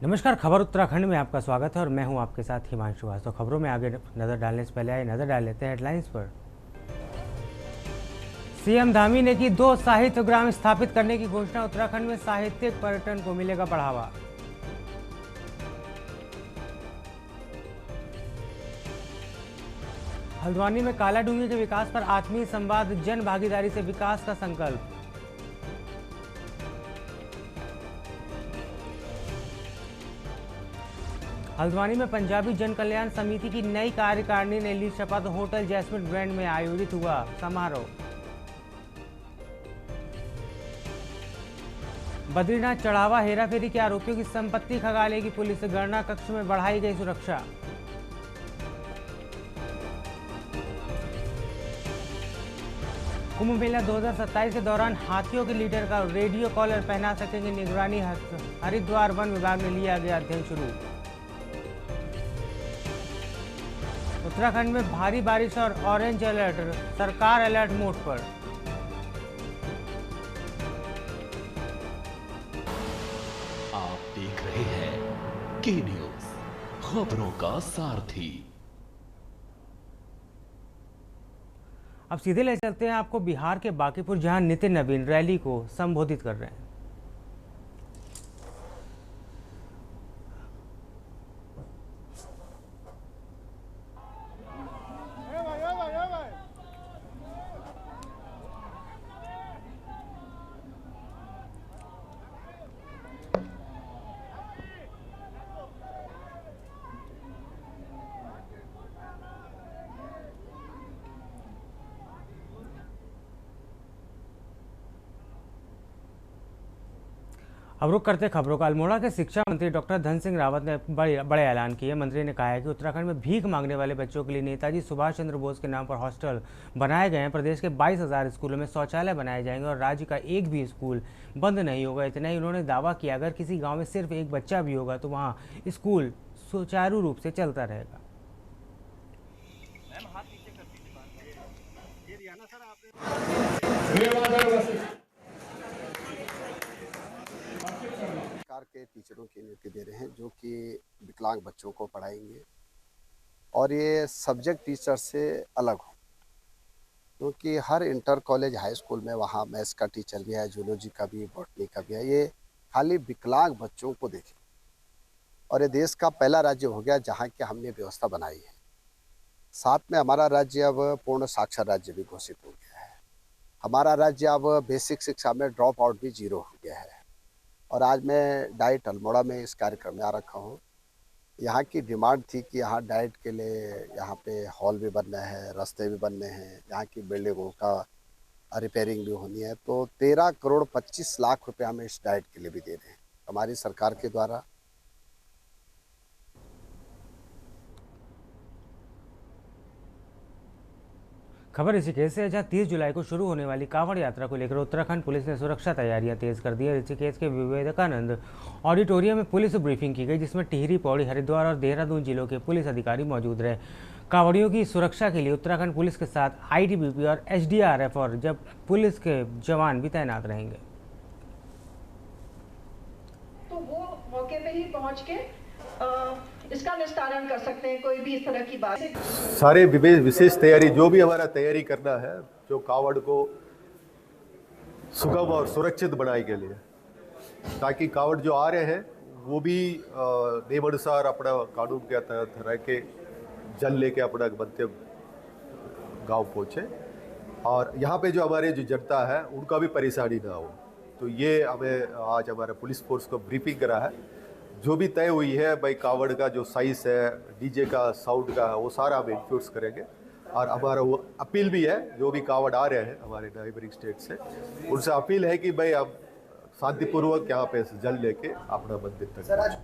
नमस्कार। खबर उत्तराखंड में आपका स्वागत है और मैं हूं आपके साथ हिमांशु वास। तो खबरों में आगे नजर डालने से पहले नजर डाल लेते हैं हेडलाइंस पर। सीएम धामी ने की 2 साहित्य ग्राम स्थापित करने की घोषणा। उत्तराखंड में साहित्यिक पर्यटन को मिलेगा बढ़ावा। हल्द्वानी में कालाडूंगी के विकास पर आत्मीय संवाद, जन भागीदारी से विकास का संकल्प। हल्द्वानी में पंजाबी जन कल्याण समिति की नई कार्यकारिणी ने ली शपथ। होटल जैस्मिन ग्रैंड में आयोजित हुआ समारोह। बद्रीनाथ चढ़ावा हेराफेरी के आरोपियों की संपत्ति खंगालेगी पुलिस। गणना कक्ष में बढ़ाई गई सुरक्षा। कुंभ मेला 2027 के दौरान हाथियों के लीडर का रेडियो कॉलर पहना सकेंगे निगरानी। हरिद्वार वन विभाग ने लिया गया अध्ययन शुरू। उत्तराखंड में भारी बारिश और ऑरेंज अलर्ट, सरकार अलर्ट मोड पर। आप देख रहे हैं के न्यूज, खबरों का सारथी। अब सीधे ले चलते हैं आपको बिहार के बांकीपुर, जहां नितिन नवीन रैली को संबोधित कर रहे हैं। अब रुक करते खबरों का। अल्मोड़ा के शिक्षा मंत्री डॉक्टर धन सिंह रावत ने बड़े ऐलान किए। मंत्री ने कहा है कि उत्तराखंड में भीख मांगने वाले बच्चों के लिए नेताजी सुभाष चंद्र बोस के नाम पर हॉस्टल बनाए गए हैं। प्रदेश के 22,000 स्कूलों में शौचालय बनाए जाएंगे और राज्य का एक भी स्कूल बंद नहीं होगा। इतना ही उन्होंने दावा किया, अगर किसी गाँव में सिर्फ एक बच्चा भी होगा तो वहाँ स्कूल सुचारू रूप से चलता रहेगा। के टीचरों की नियुक्ति दे रहे हैं जो कि विकलांग बच्चों को पढ़ाएंगे और ये सब्जेक्ट टीचर से अलग हो, क्योंकि हर इंटर कॉलेज हाई स्कूल में वहाँ मैथ्स का टीचर भी है, जूलॉजी का भी, बॉटनी का भी है। ये खाली विकलांग बच्चों को देखें और ये देश का पहला राज्य हो गया जहाँ की हमने व्यवस्था बनाई है। साथ में हमारा राज्य अब पूर्ण साक्षर राज्य भी घोषित हो गया है। हमारा राज्य अब बेसिक शिक्षा में ड्रॉप आउट भी 0 हो गया है। और आज मैं डाइट अल्मोड़ा में इस कार्यक्रम में आ रखा हूँ। यहाँ की डिमांड थी कि यहाँ डाइट के लिए यहाँ पे हॉल भी बनना है, रास्ते भी बनने हैं, यहाँ की बिल्डिंगों का रिपेयरिंग भी होनी है। तो 13 करोड़ 25 लाख रुपए हमें इस डाइट के लिए भी दे रहे हैं हमारी सरकार के द्वारा। खबर ऋषिकेश से, जहां 30 जुलाई को शुरू होने वाली कांवड़ यात्रा को लेकर उत्तराखंड पुलिस ने सुरक्षा तैयारियां तेज कर दी है। ऋषिकेश के विवेकानंद ऑडिटोरियम में पुलिस ब्रीफिंग की गई, जिसमें टिहरी, पौड़ी, हरिद्वार और देहरादून जिलों के पुलिस अधिकारी मौजूद रहे। कांवड़ियों की सुरक्षा के लिए उत्तराखंड पुलिस के साथ आईटीबीपी और एसडीआरएफ और जब पुलिस के जवान भी तैनात रहेंगे। तो वो मौके पे ही पहुंच के इसका निस्तारण कर सकते हैं। कोई भी इस तरह की बात, सारे विशेष तैयारी जो भी हमारा तैयारी करना है, जो कावड़ को सुगम और सुरक्षित बनाने के लिए, ताकि कावड़ जो आ रहे हैं वो भी नियम अनुसार अपना कानून के तहत रह के जल लेके अपना गंतव्य गांव पहुँचे और यहाँ पे जो हमारे जो जनता है उनका भी परेशानी ना हो। तो ये हमें आज हमारे पुलिस फोर्स को ब्रीफिंग करा है। जो भी तय हुई है भाई, कावड़ का जो साइज है, डीजे का साउंड का, वो सारा हम इंफ्लुएंस करेंगे। और हमारा वो अपील भी है, जो भी कावड़ आ रहे हैं हमारे नाइबरिंग स्टेट से, उनसे अपील है कि भाई आप शांतिपूर्वक यहाँ पे जल लेके अपना मंदिर तक।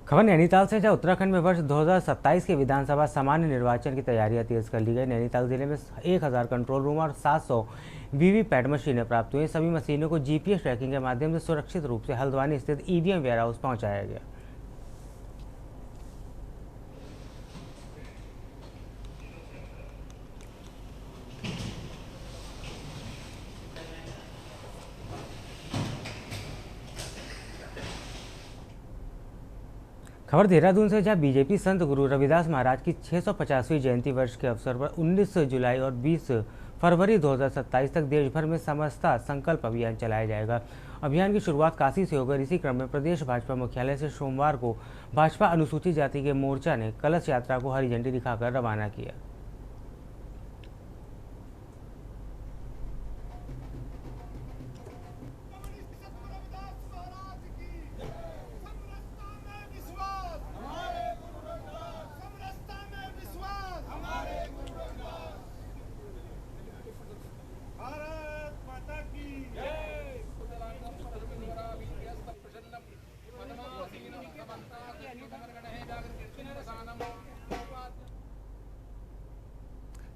खबर नैनीताल से, जहां उत्तराखंड में वर्ष 2027 के विधानसभा सामान्य निर्वाचन की तैयारियां तेज कर ली गई। नैनीताल जिले में 1000 कंट्रोल रूम और 700 वीवीपैट मशीनें प्राप्त हुई। सभी मशीनों को जीपीएस ट्रैकिंग के माध्यम से सुरक्षित रूप से हल्द्वानी स्थित ईवीएम वेयर हाउस पहुंचाया गया। खबर देहरादून से, जहां बीजेपी संत गुरु रविदास महाराज की 650वीं जयंती वर्ष के अवसर पर 19 जुलाई और 20 फरवरी 2027 तक देश भर में समस्ता संकल्प अभियान चलाया जाएगा। अभियान की शुरुआत काशी से होकर इसी क्रम में प्रदेश भाजपा मुख्यालय से सोमवार को भाजपा अनुसूचित जाति के मोर्चा ने कलश यात्रा को हरी झंडी दिखाकर रवाना किया।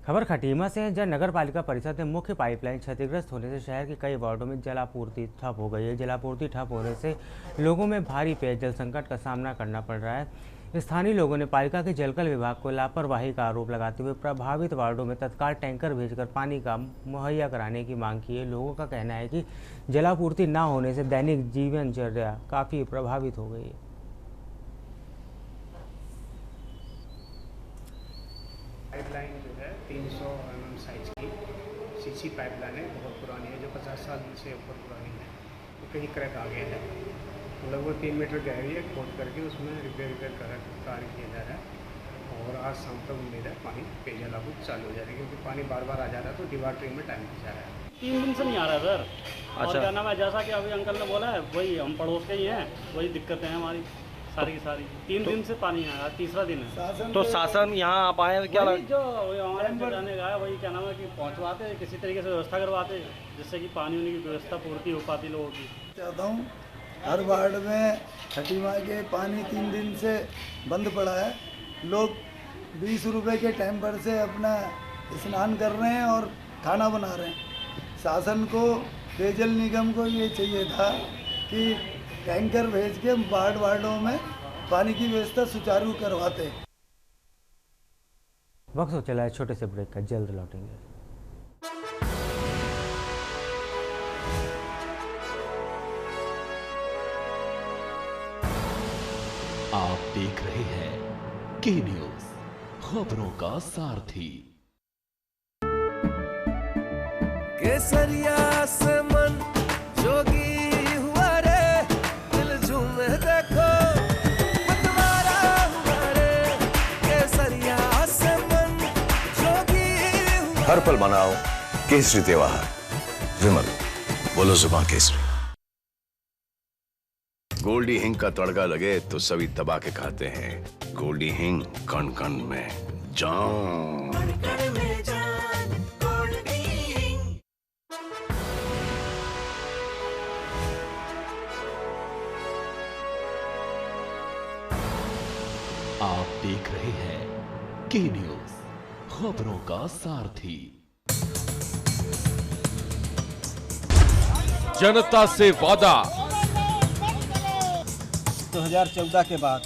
खबर खटीमा से है, जहां नगर पालिका परिषद में मुख्य पाइपलाइन क्षतिग्रस्त होने से शहर के कई वार्डों में जलापूर्ति ठप हो गई है। जलापूर्ति ठप होने से लोगों में भारी पेयजल संकट का सामना करना पड़ रहा है। स्थानीय लोगों ने पालिका के जलकल विभाग को लापरवाही का आरोप लगाते हुए प्रभावित वार्डों में तत्काल टैंकर भेजकर पानी का मुहैया कराने की मांग की है। लोगों का कहना है कि जलापूर्ति न होने से दैनिक जीवनचर्या काफ़ी प्रभावित हो गई है। पाइपलाइन जो है 300 mm साइज की सीसी पाइपलाइन है, बहुत पुरानी है, जो 50 साल से ऊपर पुरानी है। तो कहीं क्रैक आ गया है, लगभग 3 मीटर गहरी है, खोद करके उसमें रिपेयर कर कार्य किया जा रहा है। और आज शाम तक उम्मीद है पानी पेयजल आपूर्ति चालू हो जाएगी, क्योंकि पानी बार बार आ जा रहा है, तो डिवाटरिंग में टाइम लग जा रहा है। 3 दिन से नहीं आ रहा है सर। और क्या नाम है, जैसा कि अभी अंकल ने बोला है, वही हम पड़ोस के ही हैं, वही दिक्कतें हैं हमारी सारी की सारी। 3 दिन से पानी आया, तीसरा दिन है। तो शासन यहाँ आप आए क्या वही जो हमारे जाने का है, वही क्या नाम है कि पहुँचवाते, किसी तरीके से व्यवस्था करवाते, जिससे कि पानी होने की व्यवस्था पूर्ति हो पाती लोगों की। चाहता हूँ हर वार्ड में खटीमा के पानी 3 दिन से बंद पड़ा है। लोग 20 रुपए के टैंकर से अपना स्नान कर रहे हैं और खाना बना रहे हैं। शासन को, पेयजल निगम को ये चाहिए था कि टैंकर भेज के वार्डों में पानी की व्यवस्था सुचारू करवाते। वक्त हो चला है छोटे से ब्रेक का, जल्द लौटेंगे। आप देख रहे हैं के न्यूज, खबरों का सारथी। केसरिया से मन जोगी हुआ रे, दिल झूमे देखो मतवारा हुआ रे। केसरिया से मन जोगी हुआ। हर पल मनाओ केसरी त्योहार। विमल, बोलो जुबान केसरी। गोल्डी हिंग का तड़का लगे तो सभी दबा के खाते हैं। गोल्डी हिंग, कण कण में जान। आप देख रहे हैं के न्यूज, खबरों का सारथी। जनता से वादा। 2014 के बाद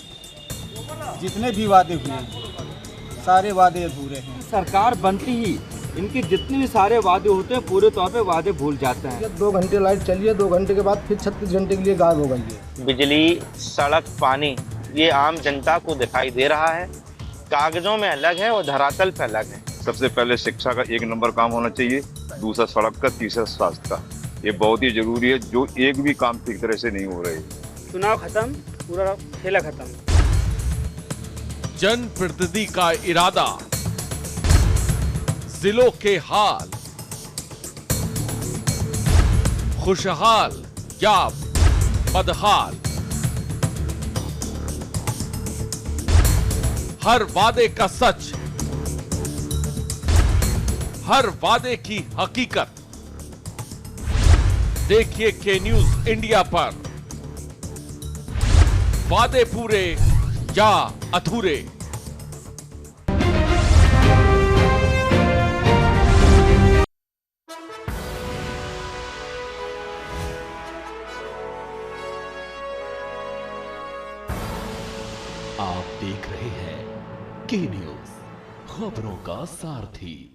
जितने भी वादे हुए सारे वादे अधूरे हैं। सरकार बनती ही इनके जितने भी सारे वादे होते हैं पूरे तौर पे वादे भूल जाते हैं। 2 घंटे लाइट चली है, 2 घंटे के बाद फिर 36 घंटे के लिए गायब हो गई है। बिजली, सड़क, पानी, ये आम जनता को दिखाई दे रहा है। कागजों में अलग है और धरातल पे अलग है। सबसे पहले शिक्षा का 1 नंबर काम होना चाहिए, दूसरा सड़क का, तीसरा स्वास्थ्य का। ये बहुत ही जरूरी है, जो एक भी काम ठीक तरह से नहीं हो रहे। चुनाव खत्म, पूरा खेला खत्म। जनप्रतिनिधि का इरादा, जिलों के हाल, खुशहाल या बदहाल, हर वादे का सच, हर वादे की हकीकत। देखिए के न्यूज इंडिया पर। वादे पूरे या अधूरे। आप देख रहे हैं के न्यूज, खबरों का सारथी।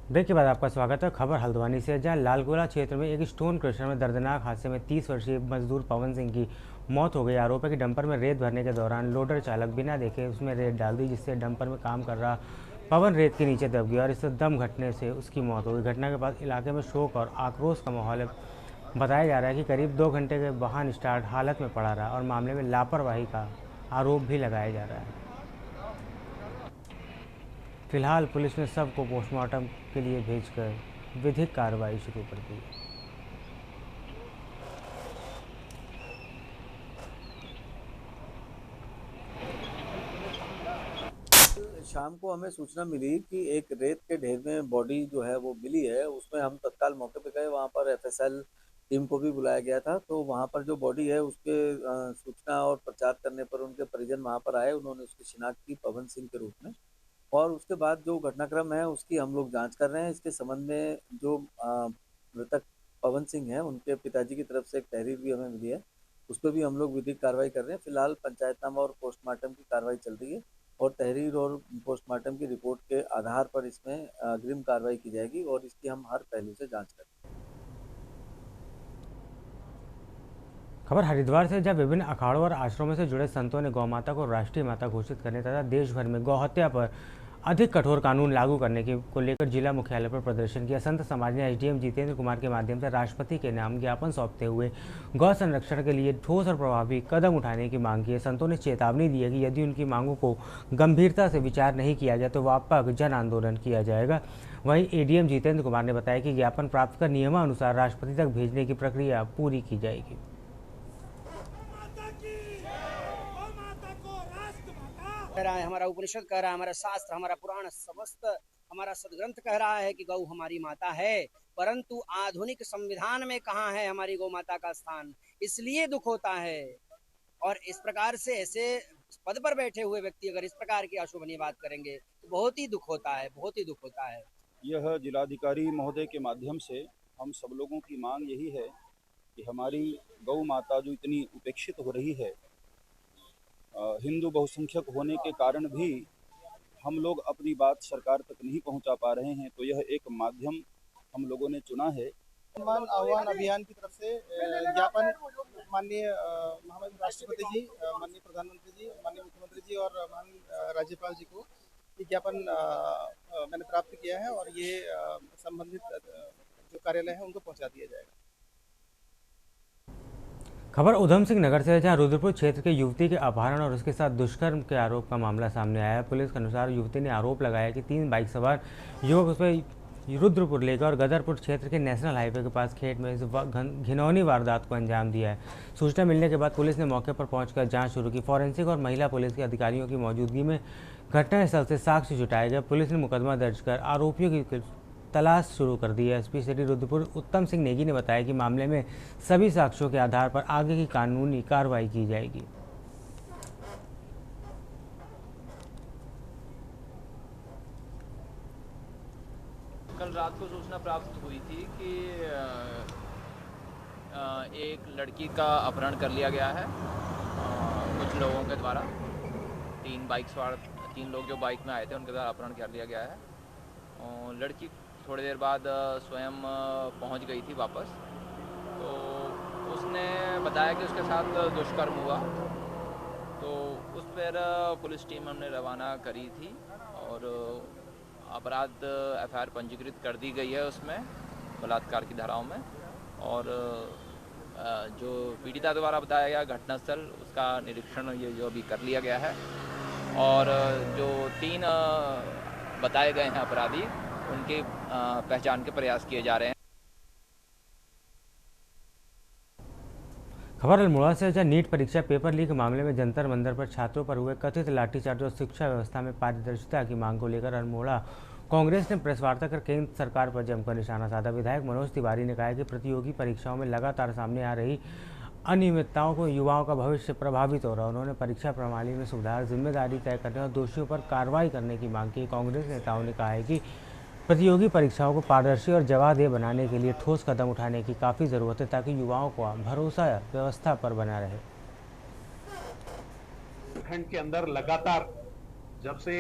ब्रेक के बाद आपका स्वागत है। खबर हल्द्वानी से, जहां लालगोला क्षेत्र में एक स्टोन क्रशर में दर्दनाक हादसे में 30 वर्षीय मजदूर पवन सिंह की मौत हो गई। आरोप है कि डंपर में रेत भरने के दौरान लोडर चालक बिना देखे उसमें रेत डाल दी, जिससे डंपर में काम कर रहा पवन रेत के नीचे दब गया और इससे दम घटने से उसकी मौत हो गई। घटना के बाद इलाके में शोक और आक्रोश का माहौल है। बताया जा रहा है कि करीब 2 घंटे के वाहन स्टार्ट हालत में पड़ा रहा और मामले में लापरवाही का आरोप भी लगाया जा रहा है। फिलहाल पुलिस ने शव को पोस्टमार्टम के लिए भेजकर विधिक कार्रवाई शुरू कर दी। शाम को हमें सूचना मिली कि एक रेत के ढेर में बॉडी जो है वो मिली है। उसमें हम तत्काल मौके पे गए, वहाँ पर एफएसएल टीम को भी बुलाया गया था। तो वहाँ पर जो बॉडी है उसके सूचना और प्रचार करने पर उनके परिजन वहाँ पर आए। उन्होंने उसकी शिनाख्त की पवन सिंह के रूप में, और उसके बाद जो घटनाक्रम है उसकी हम लोग जांच कर रहे हैं। इसके संबंध में जो मृतक पवन सिंह है उनके पिताजी की तरफ से एक तहरीर भी हमें मिली है, उस पर भी हम लोग विधिक कार्रवाई कर रहे हैं। फिलहाल पंचायतनामा और पोस्टमार्टम की कार्रवाई चल रही है और तहरीर और पोस्टमार्टम की रिपोर्ट के आधार पर इसमें अग्रिम कार्रवाई की जाएगी और इसकी हम हर पहलू से जांच करेंगे। खबर हरिद्वार से, जहां विभिन्न अखाड़ों और आश्रमों से जुड़े संतों ने गौ माता को राष्ट्रीय माता घोषित करने तथा देश भर में गौ हत्या पर अधिक कठोर कानून लागू करने को लेकर जिला मुख्यालय पर प्रदर्शन किया। संत समाज ने एसडीएम जितेंद्र कुमार के माध्यम से राष्ट्रपति के नाम ज्ञापन सौंपते हुए गौ संरक्षण के लिए ठोस और प्रभावी कदम उठाने की मांग की है। संतों ने चेतावनी दी है कि यदि उनकी मांगों को गंभीरता से विचार नहीं किया गया तो व्यापक जन आंदोलन किया जाएगा। वहीं एडीएम जितेंद्र कुमार ने बताया कि ज्ञापन प्राप्त कर नियमानुसार राष्ट्रपति तक भेजने की प्रक्रिया पूरी की जाएगी। कह रहा है, हमारा उपनिषद कह रहा है, हमारा शास्त्र, हमारा पुराण, समस्त हमारा सदग्रंथ कह रहा है कि गौ हमारी माता है, परंतु आधुनिक संविधान में कहाँ है हमारी गौ माता का स्थान। इसलिए दुख होता है। और इस प्रकार से ऐसे पद पर बैठे हुए व्यक्ति अगर इस प्रकार की अशोभनीय बात करेंगे तो बहुत ही दुख होता है, बहुत ही दुख होता है। यह जिलाधिकारी महोदय के माध्यम से हम सब लोगों की मांग यही है कि हमारी गौ माता जो इतनी उपेक्षित हो रही है, हिंदू बहुसंख्यक होने के कारण भी हम लोग अपनी बात सरकार तक नहीं पहुंचा पा रहे हैं, तो यह एक माध्यम हम लोगों ने चुना है। सम्मान आह्वान अभियान की तरफ से ज्ञापन माननीय महामहिम राष्ट्रपति जी, माननीय प्रधानमंत्री जी, माननीय मुख्यमंत्री जी और माननीय राज्यपाल जी को ये ज्ञापन मैंने प्राप्त किया है और ये संबंधित जो कार्यालय है उनको पहुंचा दिया जाएगा। खबर उधम सिंह नगर से, जहां रुद्रपुर क्षेत्र के युवती के अपहरण और उसके साथ दुष्कर्म के आरोप का मामला सामने आया है। पुलिस के अनुसार युवती ने आरोप लगाया कि 3 बाइक सवार युवक उस पर रुद्रपुर लेकर और गदरपुर क्षेत्र के नेशनल हाईवे के पास खेत में इस घिनौनी वारदात को अंजाम दिया है। सूचना मिलने के बाद पुलिस ने मौके पर पहुंचकर जांच शुरू की। फॉरेंसिक और महिला पुलिस के अधिकारियों की मौजूदगी में घटनास्थल से साक्ष्य जुटाए गए। पुलिस ने मुकदमा दर्ज कर आरोपियों की तलाश शुरू कर दी है। एसपी सिटी रुद्रपुर उत्तम सिंह नेगी ने बताया कि मामले में सभी साक्ष्यों के आधार पर आगे की कानूनी कार्रवाई की जाएगी। कल रात को सूचना प्राप्त हुई थी कि एक लड़की का अपहरण कर लिया गया है कुछ लोगों के द्वारा। 3 लोग जो बाइक में आए थे उनके द्वारा अपहरण कर लिया गया है और लड़की थोड़ी देर बाद स्वयं पहुंच गई थी वापस। तो उसने बताया कि उसके साथ दुष्कर्म हुआ, तो उस पर पुलिस टीम हमने रवाना करी थी और अपराध एफआईआर पंजीकृत कर दी गई है उसमें बलात्कार की धाराओं में। और जो पीड़िता द्वारा बताया गया घटनास्थल उसका निरीक्षण ये जो अभी कर लिया गया है और जो 3 बताए गए हैं अपराधी उनके पहचान के प्रयास किए जा रहे हैं। खबर अल्मोड़ा से, जहां नीट परीक्षा पेपर लीक मामले में जंतर मंतर पर छात्रों पर हुए कथित लाठीचार्ज और शिक्षा व्यवस्था में पारदर्शिता की मांग को लेकर अल्मोड़ा कांग्रेस ने प्रेस वार्ता कर केंद्र सरकार पर जमकर निशाना साधा। विधायक मनोज तिवारी ने कहा कि प्रतियोगी परीक्षाओं में लगातार सामने आ रही अनियमितताओं को युवाओं का भविष्य प्रभावित हो रहा है। उन्होंने परीक्षा प्रणाली में सुधार, जिम्मेदारी तय करने और दोषियों पर कार्रवाई करने की मांग की। कांग्रेस नेताओं ने कहा है कि प्रतियोगी परीक्षाओं को पारदर्शी और जवाबदेह बनाने के लिए ठोस कदम उठाने की काफ़ी ज़रूरत है ताकि युवाओं को भरोसा व्यवस्था पर बना रहे। खंड के अंदर लगातार जब से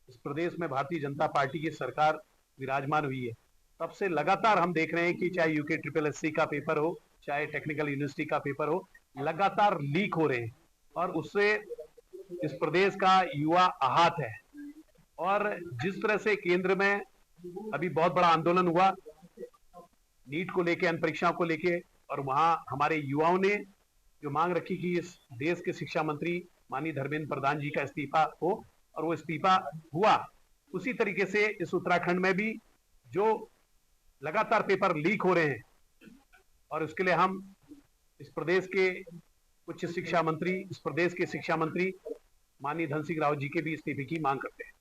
इस प्रदेश में भारतीय जनता पार्टी की सरकार विराजमान हुई है तब से लगातार हम देख रहे हैं कि चाहे यूके SSSC का पेपर हो, चाहे टेक्निकल यूनिवर्सिटी का पेपर हो, लगातार लीक हो रहे हैं और उससे इस प्रदेश का युवा आहत है। और जिस तरह से केंद्र में अभी बहुत बड़ा आंदोलन हुआ नीट को लेके, अन्य परीक्षाओं को लेके, और वहां हमारे युवाओं ने जो मांग रखी कि इस देश के शिक्षा मंत्री माननीय धर्मेंद्र प्रधान जी का इस्तीफा हो, और वो इस्तीफा हुआ। उसी तरीके से इस उत्तराखंड में भी जो लगातार पेपर लीक हो रहे हैं, और उसके लिए हम इस प्रदेश के उच्च शिक्षा मंत्री, इस प्रदेश के शिक्षा मंत्री माननीय धन सिंह रावत जी के भी इस्तीफे की मांग करते हैं।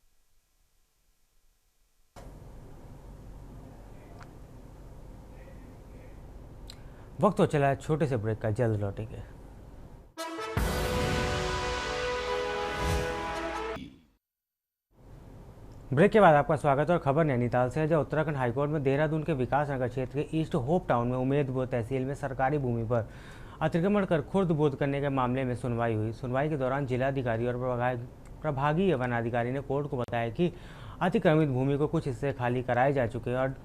वक्त तो चला है छोटे से ब्रेक का, जल्द लौटेंगे। ब्रेक के बाद आपका स्वागत और खबर नैनीताल से है, जहां उत्तराखंड हाईकोर्ट में देहरादून के विकास नगर क्षेत्र के ईस्ट होप टाउन में उमेदपुर तहसील में सरकारी भूमि पर अतिक्रमण कर खुर्द बुर्द करने के मामले में सुनवाई हुई। सुनवाई के दौरान जिलाधिकारी और प्रभागीय वनाधिकारी ने कोर्ट को बताया कि अतिक्रमित भूमि को कुछ हिस्से खाली कराए जा चुके हैं और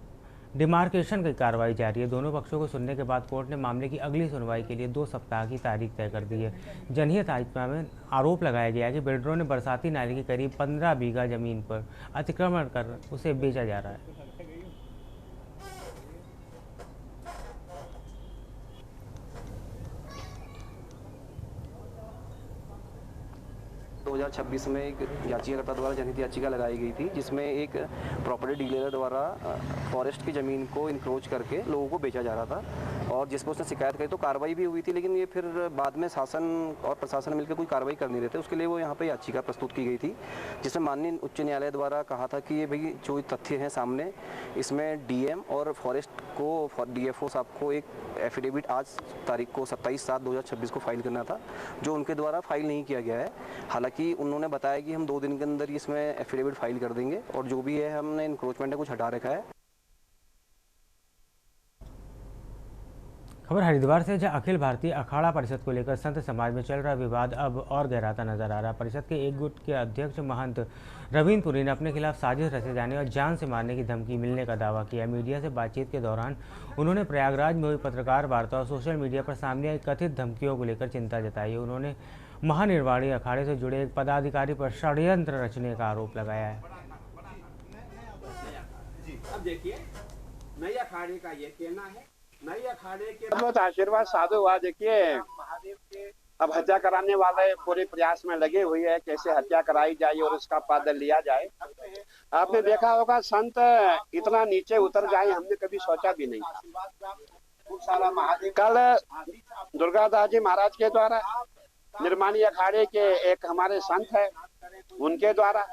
डिमार्केशन की कार्रवाई जारी है। दोनों पक्षों को सुनने के बाद कोर्ट ने मामले की अगली सुनवाई के लिए 2 सप्ताह की तारीख तय कर दी है। जनहित याचिका में आरोप लगाया गया है कि बिल्डरों ने बरसाती नाले की करीब 15 बीघा जमीन पर अतिक्रमण कर उसे बेचा जा रहा है। 2026 में एक याचिकाकर्ता द्वारा जनहित याचिका लगाई गई थी, जिसमें एक प्रॉपर्टी डीलर द्वारा फॉरेस्ट की ज़मीन को इंक्रोच करके लोगों को बेचा जा रहा था, और जिस पर उसने शिकायत करी तो कार्रवाई भी हुई थी, लेकिन ये फिर बाद में शासन और प्रशासन मिलकर कोई कार्रवाई कर नहीं रहे थे। उसके लिए वो यहाँ पे याचिका प्रस्तुत की गई थी, जिसमें माननीय उच्च न्यायालय द्वारा कहा था कि ये भाई जो तथ्य हैं सामने, इसमें डीएम और फॉरेस्ट को डीएफओ साहब को एक एफिडेविट आज तारीख को 27/7/2026 को फाइल करना था, जो उनके द्वारा फाइल नहीं किया गया है। हालांकि उन्होंने बताया कि हम 2 दिन के अंदर इसमें एफिडेविट फाइल कर देंगे, और जो भी है हमने इंक्रोचमेंट है कुछ हटा रखा है। खबर हरिद्वार से, जहां अखिल भारतीय अखाड़ा परिषद को लेकर संत समाज में चल रहा विवाद अब और गहराता नजर आ रहा है। परिषद के एक गुट के अध्यक्ष महंत रविंद्र पुरी ने अपने खिलाफ साजिश रचे जाने और जान से मारने की धमकी मिलने का दावा किया। मीडिया से बातचीत के दौरान उन्होंने प्रयागराज में हुई पत्रकार वार्ता और सोशल मीडिया पर सामने आई कथित धमकियों को लेकर चिंता जताई। उन्होंने महानिर्वाणी अखाड़े से जुड़े एक पदाधिकारी पर षड्यंत्र रचने का आरोप लगाया है। अब देखिए, नई अखाड़े का ये कहना है, नई अखाड़े के आशीर्वाद साधु हुआ। देखिए, अब हत्या कराने वाले पूरे प्रयास में लगे हुए हैं, कैसे हत्या कराई जाए और उसका पादल लिया जाए। आपने देखा होगा संत इतना नीचे उतर जाए, हमने कभी सोचा भी नहीं था। कल दुर्गादास जी महाराज के द्वारा, निर्माणी अखाड़े के एक हमारे संत है, उनके द्वारा,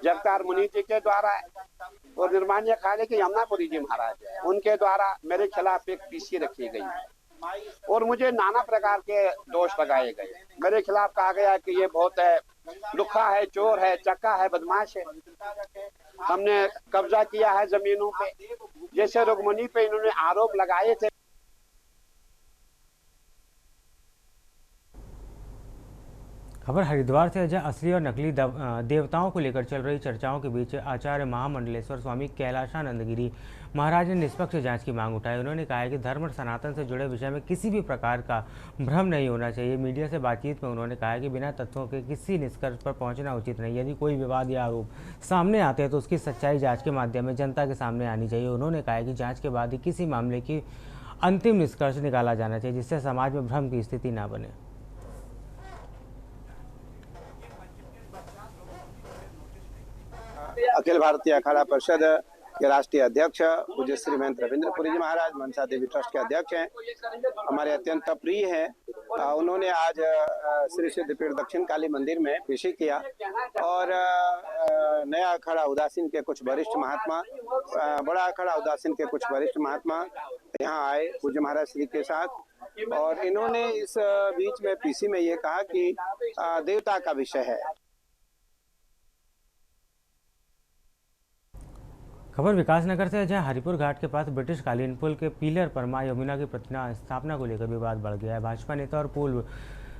जगतार मुनि जी के द्वारा, और निर्माणी अखाड़े के यमुनापुरी जी महाराज, उनके द्वारा मेरे खिलाफ एक पीसी रखी गई और मुझे नाना प्रकार के दोष लगाए गए। मेरे खिलाफ कहा गया कि ये बहुत है लुखा है, चोर है, चक्का है, बदमाश है। हमने कब्जा किया है जमीनों पे, जैसे रुक्मणी पे इन्होंने आरोप लगाए थे। खबर हरिद्वार से, जहां असली और नकली देवताओं को लेकर चल रही चर्चाओं के बीच आचार्य महामंडलेश्वर स्वामी कैलाशानंद गिरी महाराज ने निष्पक्ष जांच की मांग उठाई। उन्होंने कहा है कि धर्म और सनातन से जुड़े विषय में किसी भी प्रकार का भ्रम नहीं होना चाहिए। मीडिया से बातचीत में उन्होंने कहा है कि बिना तथ्यों के किसी निष्कर्ष पर पहुंचना उचित नहीं। यदि कोई विवाद या आरोप सामने आते हैं तो उसकी सच्चाई जाँच के माध्यम में जनता के सामने आनी चाहिए। उन्होंने कहा है कि जाँच के बाद ही किसी मामले की अंतिम निष्कर्ष निकाला जाना चाहिए, जिससे समाज में भ्रम की स्थिति न बने। अखिल भारतीय अखाड़ा परिषद के राष्ट्रीय अध्यक्ष पूज्य श्री महंत रविंद्र पुरी जी महाराज मनसा देवी ट्रस्ट के अध्यक्ष हैं, हमारे अत्यंत प्रिय हैं। उन्होंने आज श्री सिद्धपीठ दक्षिण काली मंदिर में पेशी किया, और नया अखाड़ा उदासीन के कुछ वरिष्ठ महात्मा, बड़ा अखाड़ा उदासीन के कुछ वरिष्ठ महात्मा यहाँ आए पूज्य महाराज श्री के साथ, और इन्होंने इस बीच में पीसी में ये कहा कि देवता का विषय है। खबर विकासनगर से, जहां हरिपुर घाट के पास ब्रिटिश कालीन पुल के पिलर पर मां यमुना की प्रतिमा स्थापना को लेकर विवाद बढ़ गया है। भाजपा नेता और पूर्व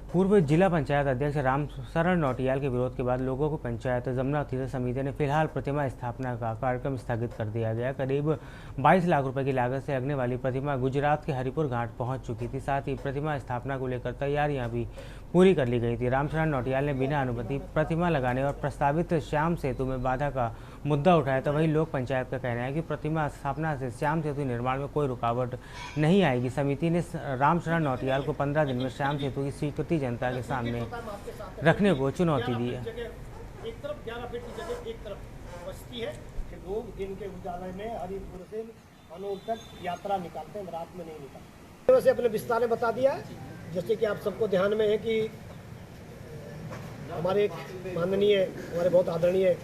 पूर्व जिला पंचायत अध्यक्ष रामशरण नौटियाल के विरोध के बाद लोगों को पंचायत जमुना तीर्थ समिति ने फिलहाल प्रतिमा स्थापना का कार्यक्रम स्थगित कर दिया गया। करीब 22 लाख रुपए की लागत से लगने वाली प्रतिमा गुजरात के हरिपुर घाट पहुंच चुकी थी। साथ ही प्रतिमा स्थापना को लेकर तैयारियां भी पूरी कर ली गई थी। रामशरण नौटियाल ने बिना अनुमति प्रतिमा लगाने और प्रस्तावित श्याम सेतु में बाधा का मुद्दा उठाया। तो वहीं लोक पंचायत का कहना है कि प्रतिमा स्थापना से श्याम सेतु निर्माण में कोई रुकावट नहीं आएगी। समिति ने रामशरण नौटियाल को 15 दिन में श्याम सेतु की स्वीकृति जनता के सामने रखने को चुनौती दी है। एक तरफ 11 फीट की जगह एक तरफ बस्ती है कि लोग दिन के उजाले में हरिपुर से अनूप तक यात्रा निकालते हैं, रात में नहीं निकालते। वैसे अपने विस्तार में बता दिया, जैसे कि आप सबको ध्यान में है कि हमारे एक माननीय, हमारे बहुत आदरणीय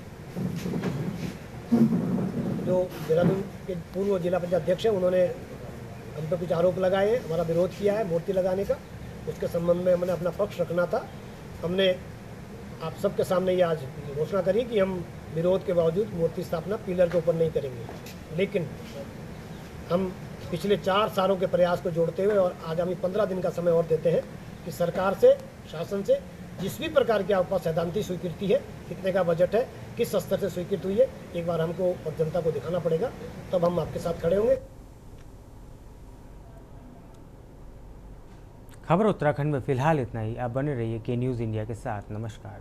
जो देहरादून के पूर्व जिला पंचायत अध्यक्ष हैं, उन्होंने हम पे कुछ आरोप लगाए हैं, हमारा विरोध किया है मूर्ति लगाने का। उसके संबंध में हमने अपना पक्ष रखना था। हमने आप सबके सामने ये आज घोषणा करी कि हम विरोध के बावजूद मूर्ति स्थापना पिलर के ऊपर नहीं करेंगे, लेकिन हम पिछले 4 सालों के प्रयास को जोड़ते हुए और आगामी 15 दिन का समय और देते हैं कि सरकार से, शासन से जिस भी प्रकार की आपके पास सैद्धांतिक स्वीकृति है, कितने का बजट है, किस स्तर से स्वीकृत हुई है, एक बार हमको और जनता को दिखाना पड़ेगा, तब हम आपके साथ खड़े होंगे। खबर उत्तराखंड में फिलहाल इतना ही। आप बने रहिए के न्यूज़ इंडिया के साथ। नमस्कार।